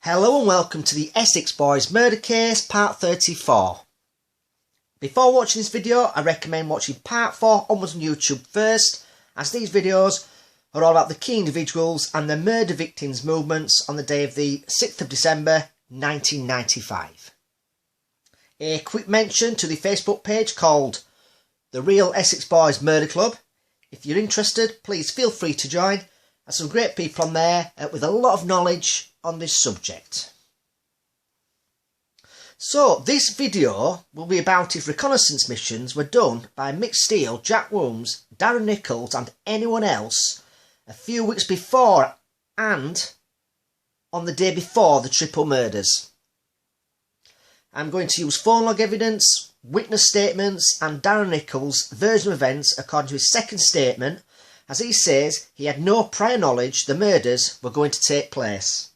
Hello and welcome to the Essex Boys Murder Case Part 34. Before watching this video, I recommend watching Part 4 onwards on YouTube first, as these videos are all about the key individuals and the murder victims' movements on the day of the 6th of December 1995. A quick mention to the Facebook page called The Real Essex Boys Murder Club. If you're interested, please feel free to join. There's some great people on there with a lot of knowledge on this subject. So this video will be about if reconnaissance missions were done by Mick Steele, Jack Wooms, Darren Nichols and anyone else a few weeks before and on the day before the triple murders. I'm going to use phone log evidence, witness statements and Darren Nichols' version of events according to his second statement, as he says he had no prior knowledge the murders were going to take place.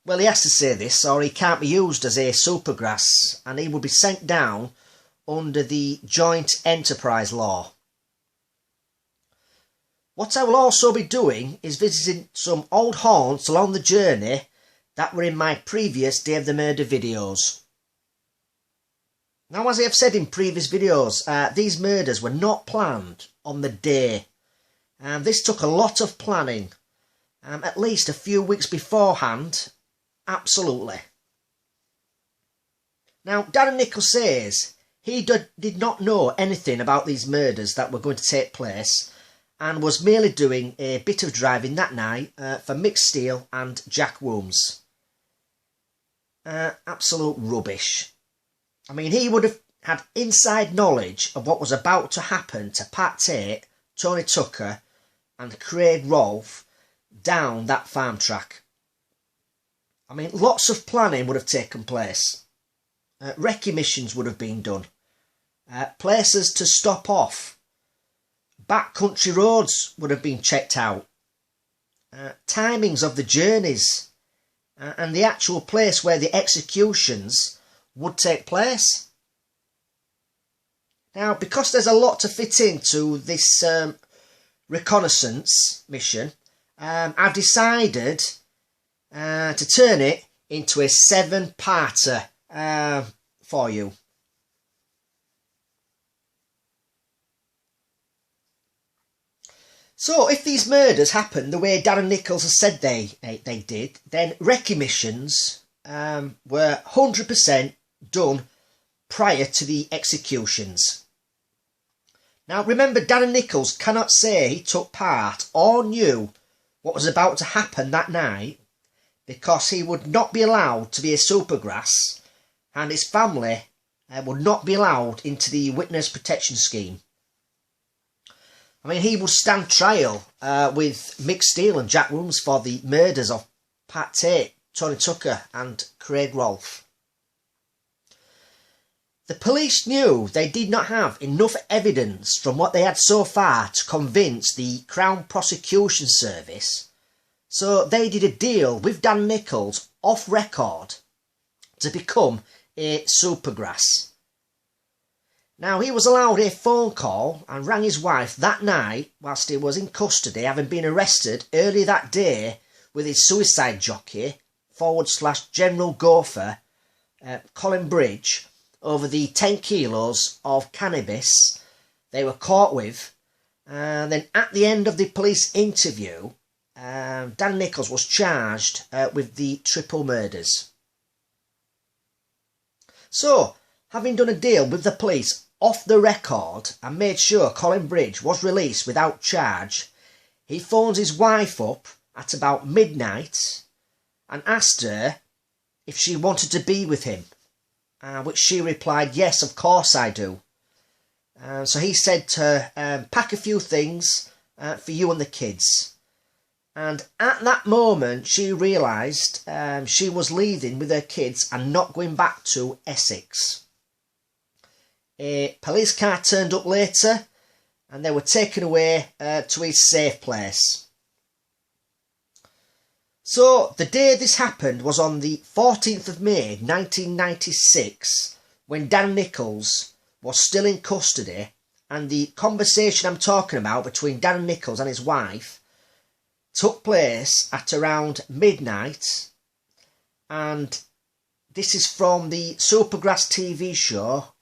Well, he has to say this or he can't be used as a supergrass and he will be sent down under the Joint Enterprise Law. What I will also be doing is visiting some old haunts along the journey that were in my previous Day of the Murder videos. Now, as I have said in previous videos, these murders were not planned on the day. This took a lot of planning, at least a few weeks beforehand, absolutely. Now, Darren Nichols says he did not know anything about these murders that were going to take place and was merely doing a bit of driving that night for Mick Steele and Jack Wooms. Absolute rubbish. I mean, he would have had inside knowledge of what was about to happen to Pat Tate, Tony Tucker and Craig Rolfe down that farm track. I mean, lots of planning would have taken place. Recce missions would have been done. Places to stop off. Backcountry roads would have been checked out. Timings of the journeys. And the actual place where the executions would take place. Now, because there's a lot to fit into this reconnaissance mission, I've decided to turn it into a 7-parter for you. So, if these murders happened the way Darren Nichols has said they did, then recce missions were 100% done prior to the executions. Now, remember, Darren Nichols cannot say he took part or knew what was about to happen that night because he would not be allowed to be a supergrass and his family would not be allowed into the witness protection scheme. I mean, he would stand trial with Mick Steele and Jack Wooms for the murders of Pat Tate, Tony Tucker and Craig Rolfe. The police knew they did not have enough evidence from what they had so far to convince the Crown Prosecution Service, so they did a deal with Dan Nichols off record to become a supergrass. Now, he was allowed a phone call and rang his wife that night whilst he was in custody, having been arrested earlier that day with his suicide jockey, / general gopher, Colin Bridge, over the 10 kilos of cannabis they were caught with. And then at the end of the police interview, Dan Nichols was charged with the triple murders. So, having done a deal with the police off the record and made sure Colin Bridge was released without charge, he phoned his wife up at about midnight and asked her if she wanted to be with him, which she replied, "Yes, of course I do." So he said to her, "Pack a few things for you and the kids." And at that moment she realised she was leaving with her kids and not going back to Essex. A police car turned up later and they were taken away to his safe place. So the day this happened was on the 14th of May 1996 when Dan Nichols was still in custody, and the conversation I'm talking about between Dan Nichols and his wife took place at around midnight and this is from the Supergrass TV show,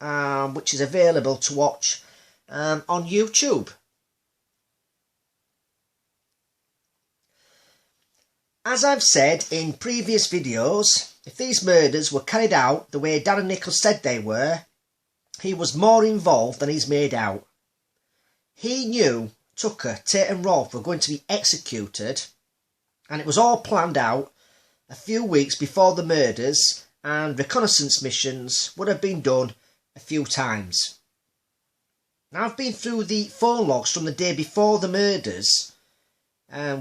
which is available to watch on YouTube. As I've said in previous videos, if these murders were carried out the way Darren Nichols said they were, he was more involved than he's made out. He knew Tucker, Tate and Rolfe were going to be executed, and it was all planned out a few weeks before the murders, and reconnaissance missions would have been done a few times. Now, I've been through the phone logs from the day before the murders,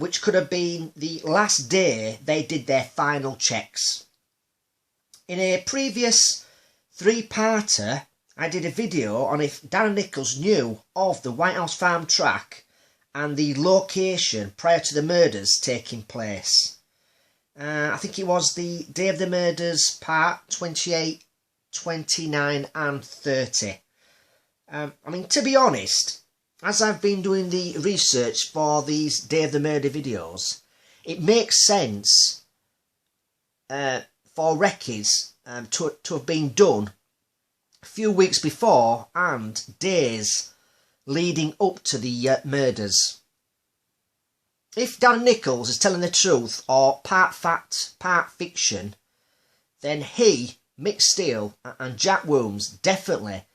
which could have been the last day they did their final checks. In a previous three-parter, I did a video on if Darren Nichols knew of the White House Farm track and the location prior to the murders taking place. I think it was the day of the murders, part 28, 29 and 30. I mean, to be honest, as I've been doing the research for these Day of the Murder videos, it makes sense for reccies to have been done a few weeks before and days leading up to the murders. If Darren Nichols is telling the truth or part fact, part fiction, then he, Mick Steele and Jack Williams definitely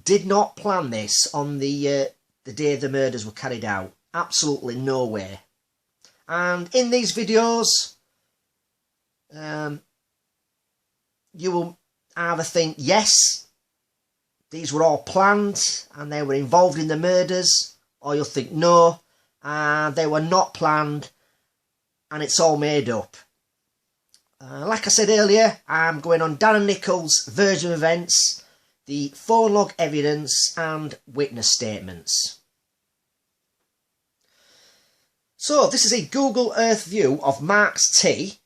did not plan this on the day the murders were carried out. Absolutely no way. And in these videos, you will either think, yes, these were all planned and they were involved in the murders, or you'll think, no, they were not planned and it's all made up. Like I said earlier, I'm going on Darren Nichols' version of events, the phone log evidence and witness statements. So this is a Google Earth view of Mark's T.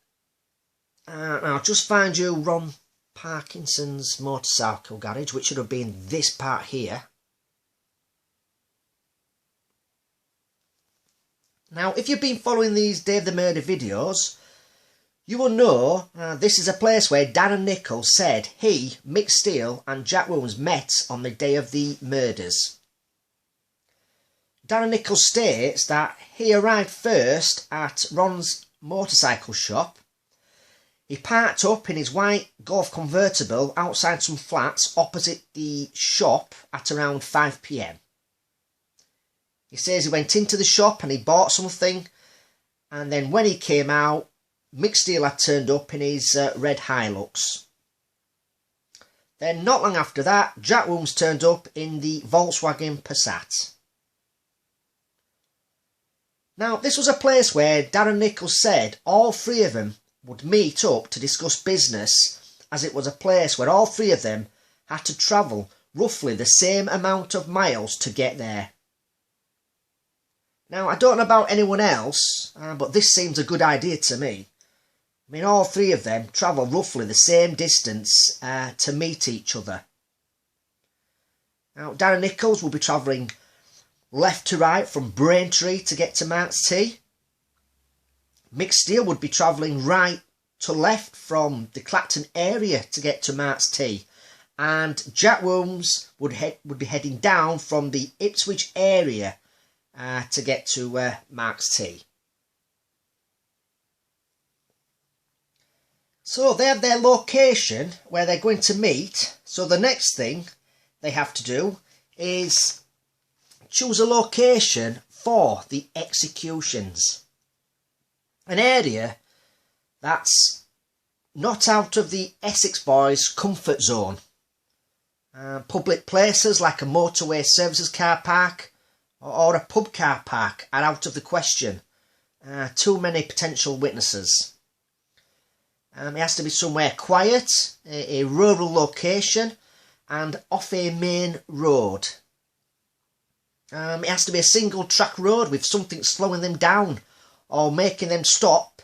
I'll just find you Ron Parkinson's motorcycle garage, which should have been this part here. Now, if you've been following these Day of the Murder videos, you will know this is a place where Darren Nichols said he, Mick Steele and Jack Williams met on the day of the murders. Darren Nichols states that he arrived first at Ron's motorcycle shop. He parked up in his white Golf convertible outside some flats opposite the shop at around 5 p.m. He says he went into the shop and he bought something, and then when he came out, Mick Steele had turned up in his red Hilux. Then not long after that, Jack Williams turned up in the Volkswagen Passat. Now, this was a place where Darren Nichols said all three of them would meet up to discuss business, as it was a place where all three of them had to travel roughly the same amount of miles to get there. Now, I don't know about anyone else, but this seems a good idea to me. I mean, all three of them travel roughly the same distance to meet each other. Now, Darren Nichols will be travelling left to right from Braintree to get to Mark's T. Mick Steele would be travelling right to left from the Clacton area to get to Mark's T. And Jack Williams would be heading down from the Ipswich area to get to Mark's T. So they have their location where they're going to meet. So the next thing they have to do is choose a location for the executions. An area that's not out of the Essex boys' comfort zone. Public places like a motorway services car park or a pub car park are out of the question. Too many potential witnesses. It has to be somewhere quiet, a rural location and off a main road. It has to be a single track road with something slowing them down or making them stop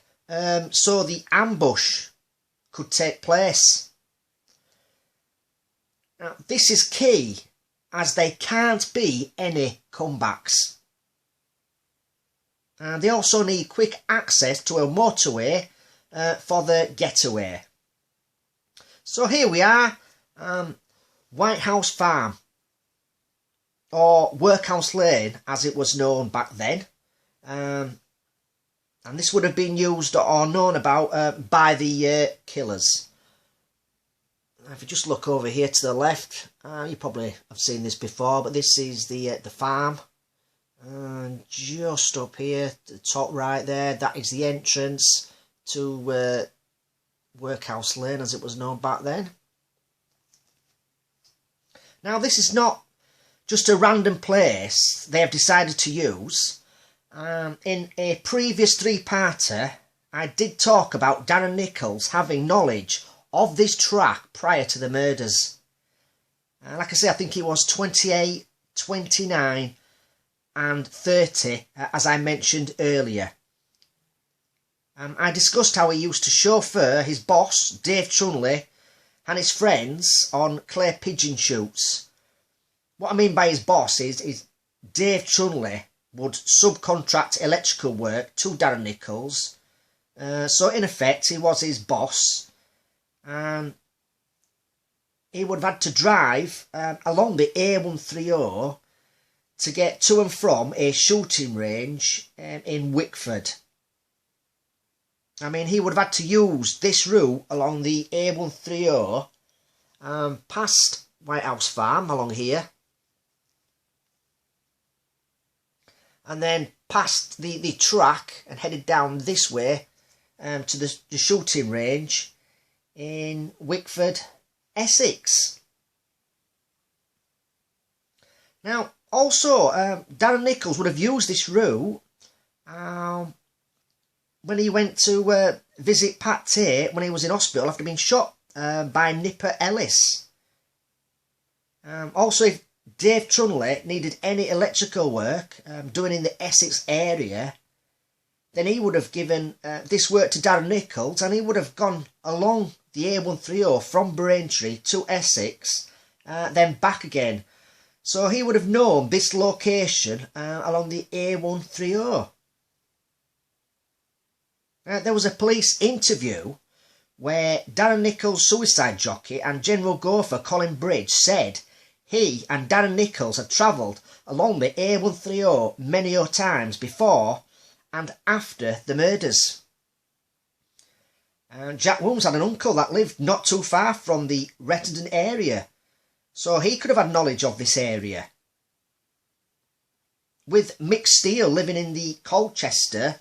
so the ambush could take place. Now, this is key as there can't be any comebacks. They also need quick access to a motorway for the getaway. So here we are, White House Farm, or Workhouse Lane as it was known back then. And this would have been used or known about by the killers. If you just look over here to the left, you probably have seen this before, but this is the farm. And just up here, the top right there, that is the entrance to Workhouse Lane as it was known back then. Now this is not just a random place they have decided to use. In a previous three-parter, I did talk about Darren Nichols having knowledge of this track prior to the murders. Like I say, I think he was 28, 29 and 30, as I mentioned earlier. I discussed how he used to chauffeur his boss, Dave Chunley, and his friends on clay pigeon shoots. What I mean by his boss is Dave Chunley would subcontract electrical work to Darren Nichols. So in effect, he was his boss. He would have had to drive along the A130 to get to and from a shooting range in Wickford. I mean, he would have had to use this route along the A130, past White House Farm along here, and then past the track and headed down this way to the shooting range in Wickford, Essex. Now, also, Darren Nichols would have used this route when he went to visit Pat Tate when he was in hospital after being shot by Nipper Ellis. Also, if Dave Chunley needed any electrical work doing in the Essex area, then he would have given this work to Darren Nichols, and he would have gone along the A130 from Braintree to Essex, then back again. So he would have known this location along the A130. There was a police interview where Darren Nichols' suicide jockey and general gopher Colin Bridge said he and Darren Nichols had travelled along the A130 many times before and after the murders. Jack Wilms had an uncle that lived not too far from the Rettendon area, so he could have had knowledge of this area. With Mick Steele living in the Colchester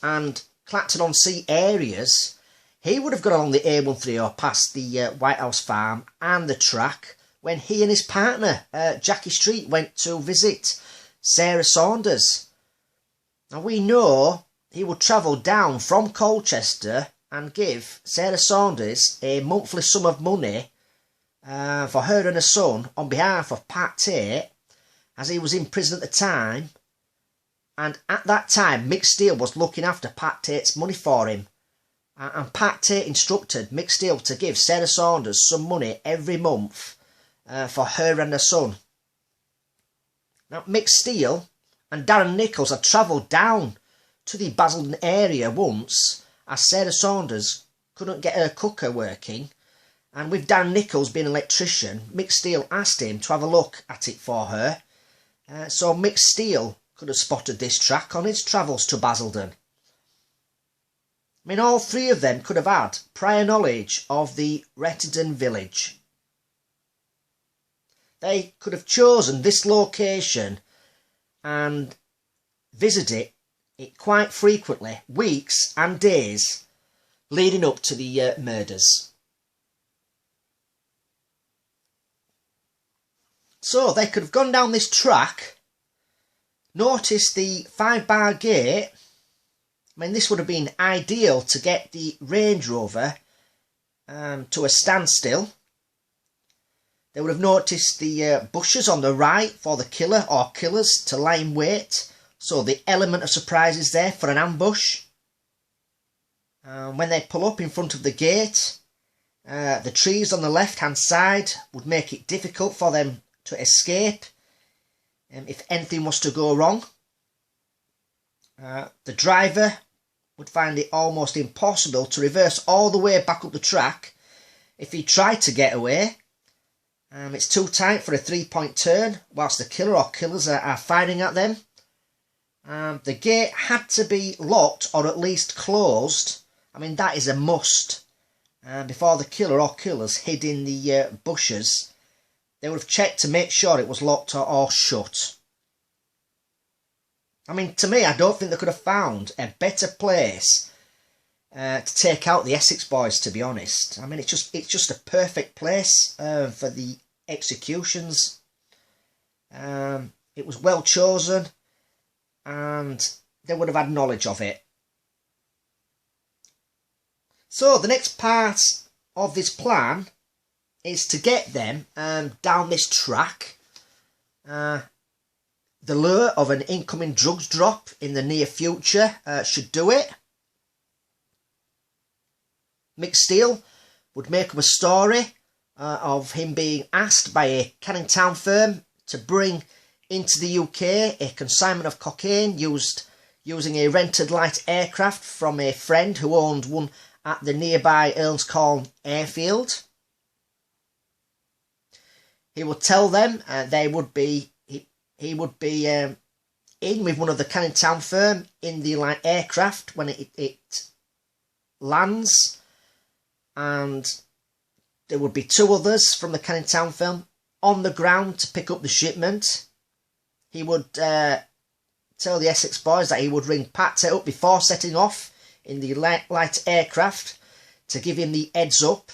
and Clacton-on-Sea areas, he would have gone along the A130 past the White House Farm and the track when he and his partner, Jackie Street, went to visit Sarah Saunders. Now we know he would travel down from Colchester and give Sarah Saunders a monthly sum of money for her and her son on behalf of Pat Tate, as he was in prison at the time. And at that time, Mick Steele was looking after Pat Tate's money for him. And Pat Tate instructed Mick Steele to give Sarah Saunders some money every month for her and her son. Now, Mick Steele and Darren Nichols had travelled down to the Basildon area once, as Sarah Saunders couldn't get her cooker working. And with Darren Nichols being an electrician, Mick Steele asked him to have a look at it for her. So Mick Steele could have spotted this track on his travels to Basildon. I mean, all three of them could have had prior knowledge of the Rettendon village. They could have chosen this location and visited it quite frequently, weeks and days leading up to the murders. So they could have gone down this track, noticed the 5-bar gate. I mean, this would have been ideal to get the Range Rover to a standstill. They would have noticed the bushes on the right for the killer or killers to lie in wait. So the element of surprise is there for an ambush. When they pull up in front of the gate, the trees on the left-hand side would make it difficult for them to escape if anything was to go wrong. The driver would find it almost impossible to reverse all the way back up the track if he tried to get away. It's too tight for a 3-point turn whilst the killer or killers are firing at them. The gate had to be locked or at least closed. I mean, that is a must. Before the killer or killers hid in the bushes, they would have checked to make sure it was locked or shut. I mean, to me, I don't think they could have found a better place to take out the Essex boys, to be honest. I mean, it's just a perfect place for the executions. It was well chosen, and they would have had knowledge of it. So the next part of this plan is to get them down this track. The lure of an incoming drugs drop in the near future should do it. Mick Steele would make up a story of him being asked by a Canning Town firm to bring into the UK a consignment of cocaine using a rented light aircraft from a friend who owned one at the nearby Earlscombe airfield. He would tell them he would be in with one of the Canning Town firm in the light aircraft when it lands, and there would be 2 others from the Canning Town firm on the ground to pick up the shipment. He would tell the Essex boys that he would ring Pat up before setting off in the light aircraft to give him the heads up.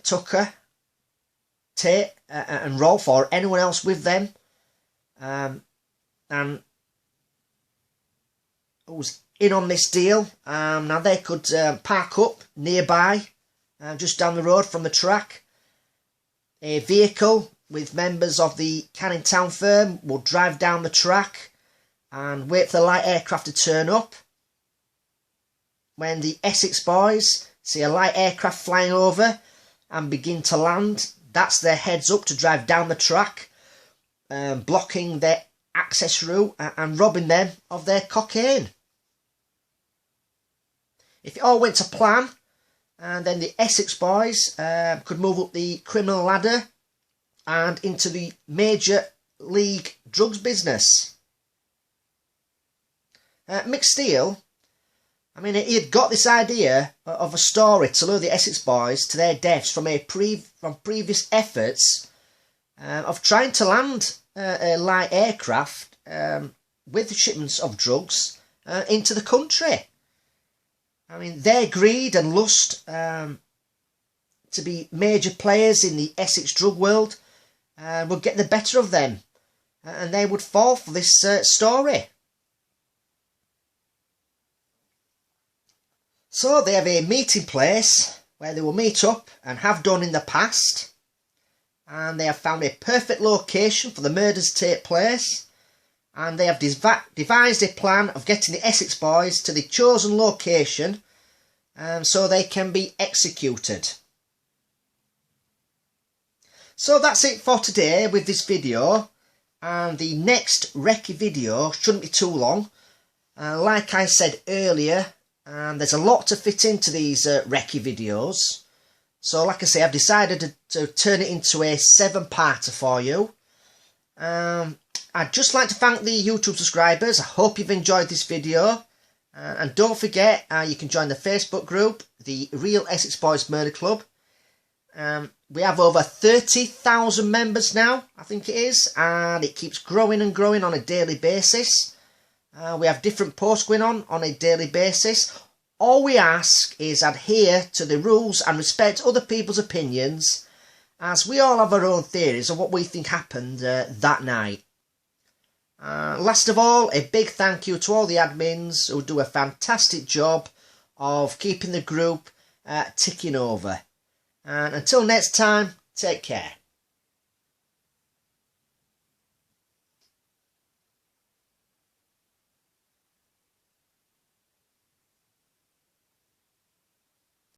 Tucker, Tate and Rolf or anyone else with them, and who's in on this deal. Now they could park up nearby, just down the road from the track. A vehicle with members of the Canning Town firm will drive down the track and wait for the light aircraft to turn up. When the Essex boys see a light aircraft flying over and begin to land, that's their heads up to drive down the track, blocking their access route and robbing them of their cocaine. If it all went to plan, and then the Essex boys could move up the criminal ladder and into the major league drugs business. Mick Steele, I mean, he had got this idea of a story to lure the Essex boys to their deaths from previous efforts of trying to land a light aircraft with shipments of drugs into the country. I mean, their greed and lust to be major players in the Essex drug world would get the better of them, and they would fall for this story. So they have a meeting place where they will meet up and have done in the past, and they have found a perfect location for the murders to take place, and they have devised a plan of getting the Essex boys to the chosen location so they can be executed. So that's it for today with this video, and the next recce video shouldn't be too long. Like I said earlier, there's a lot to fit into these recce videos. So like I say, I've decided to turn it into a 7-parter for you. I'd just like to thank the YouTube subscribers. I hope you've enjoyed this video. And don't forget, you can join the Facebook group, the Real Essex Boys Murder Club. We have over 30,000 members now, I think it is. And it keeps growing and growing on a daily basis. We have different posts going on a daily basis. All we ask is adhere to the rules and respect other people's opinions, as we all have our own theories of what we think happened that night. Last of all, a big thank you to all the admins who do a fantastic job of keeping the group ticking over. And until next time, take care.